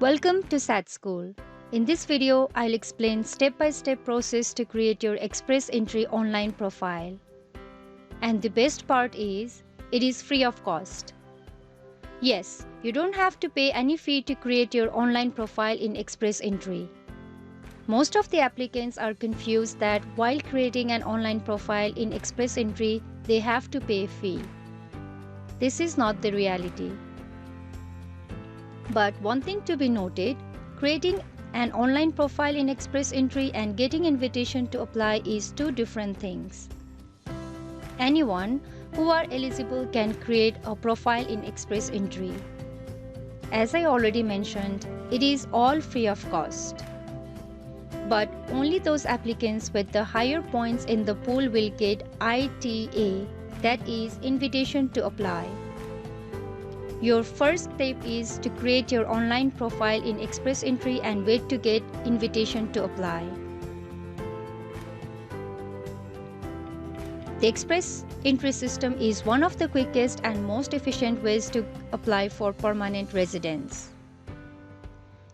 Welcome to SAT School. In this video, I'll explain step-by-step process to create your Express Entry online profile. And the best part is, it is free of cost. Yes, you don't have to pay any fee to create your online profile in Express Entry. Most of the applicants are confused that while creating an online profile in Express Entry, they have to pay a fee. This is not the reality. But one thing to be noted, creating an online profile in Express Entry and getting invitation to apply is two different things. Anyone who are eligible can create a profile in Express Entry. As I already mentioned, it is all free of cost. But only those applicants with the higher points in the pool will get ITA, that is, invitation to apply. Your first step is to create your online profile in Express Entry and wait to get invitation to apply. The Express Entry system is one of the quickest and most efficient ways to apply for permanent residence.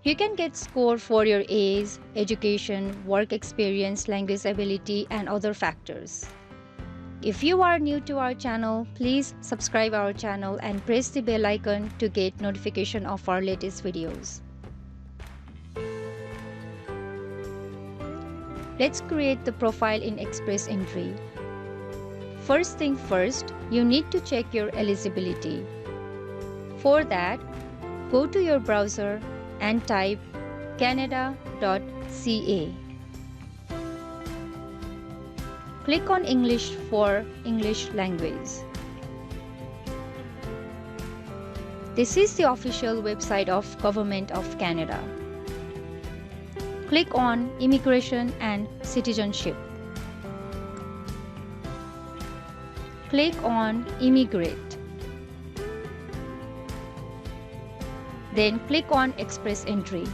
You can get score for your age, education, work experience, language ability, and other factors. If you are new to our channel, please subscribe our channel and press the bell icon to get notification of our latest videos. Let's create the profile in Express Entry. First thing first, you need to check your eligibility. For that, go to your browser and type canada.ca. Click on English for English language. This is the official website of Government of Canada. Click on Immigration and Citizenship. Click on Immigrate. Then click on Express Entry.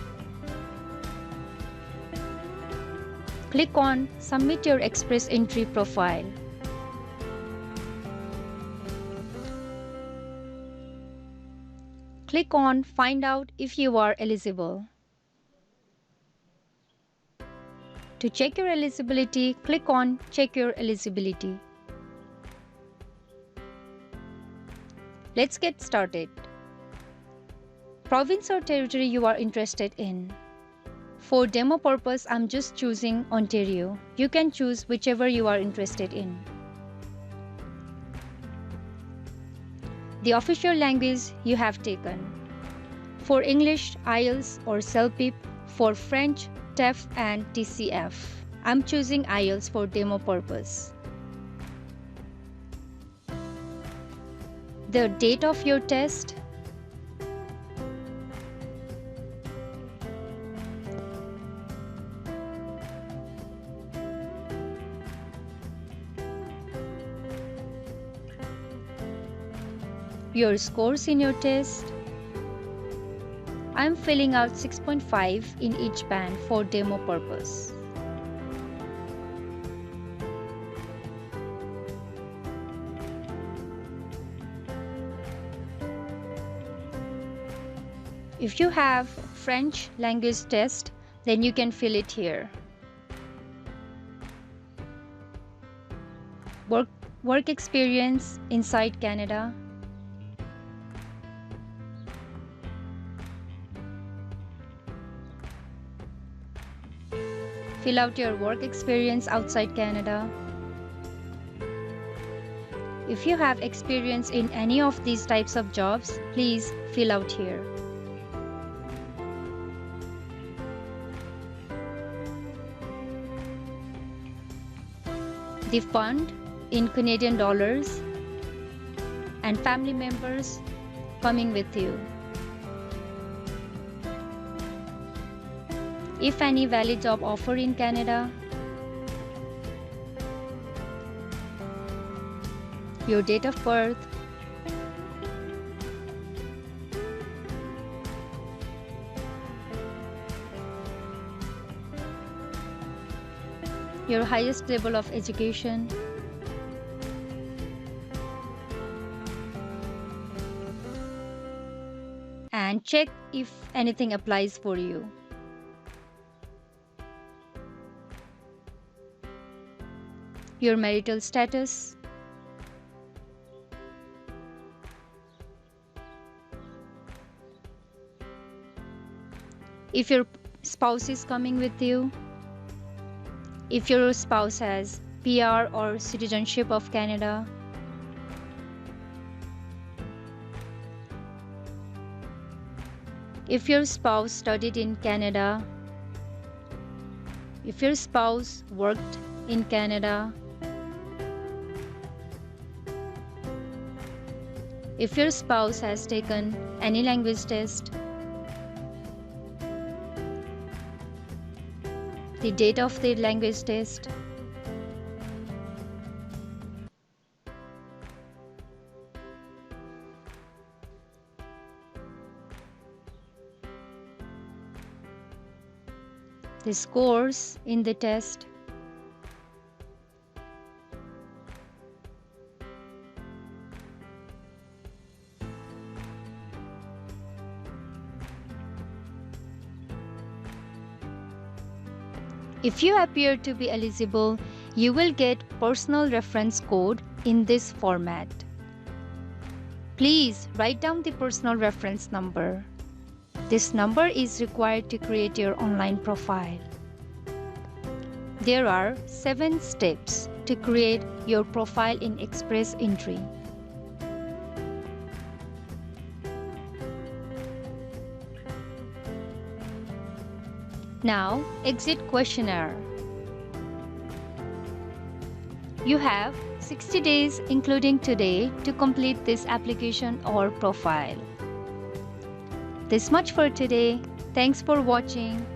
Click on Submit your Express Entry profile. Click on Find out if you are eligible. To check your eligibility, click on Check your eligibility. Let's get started. Province or territory you are interested in. For demo purpose, I'm just choosing Ontario. You can choose whichever you are interested in. The official language you have taken. For English, IELTS or CELPIP. For French, TEF and TCF. I'm choosing IELTS for demo purpose. The date of your test. Your scores in your test. I'm filling out 6.5 in each band for demo purpose. If you have French language test, then you can fill it here. Work experience inside Canada. Fill out your work experience outside Canada. If you have experience in any of these types of jobs, please fill out here. The fund in Canadian dollars and family members coming with you. If any valid job offer in Canada, your date of birth, your highest level of education, and check if anything applies for you. Your marital status, if your spouse is coming with you, if your spouse has PR or citizenship of Canada, if your spouse studied in Canada, if your spouse worked in Canada, if your spouse has taken any language test, the date of the language test, the scores in the test, if you appear to be eligible, you will get personal reference code in this format. Please write down the personal reference number. This number is required to create your online profile. There are 7 steps to create your profile in Express Entry. Now, exit questionnaire. You have 60 days including today to complete this application or profile. This much for today. Thanks for watching.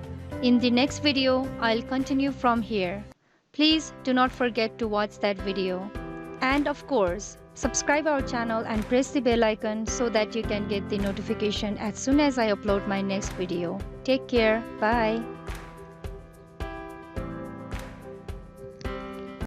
In the next video, I'll continue from here. Please do not forget to watch that video. And of course, subscribe our channel and press the bell icon so that you can get the notification as soon as I upload my next video. Take care. Bye.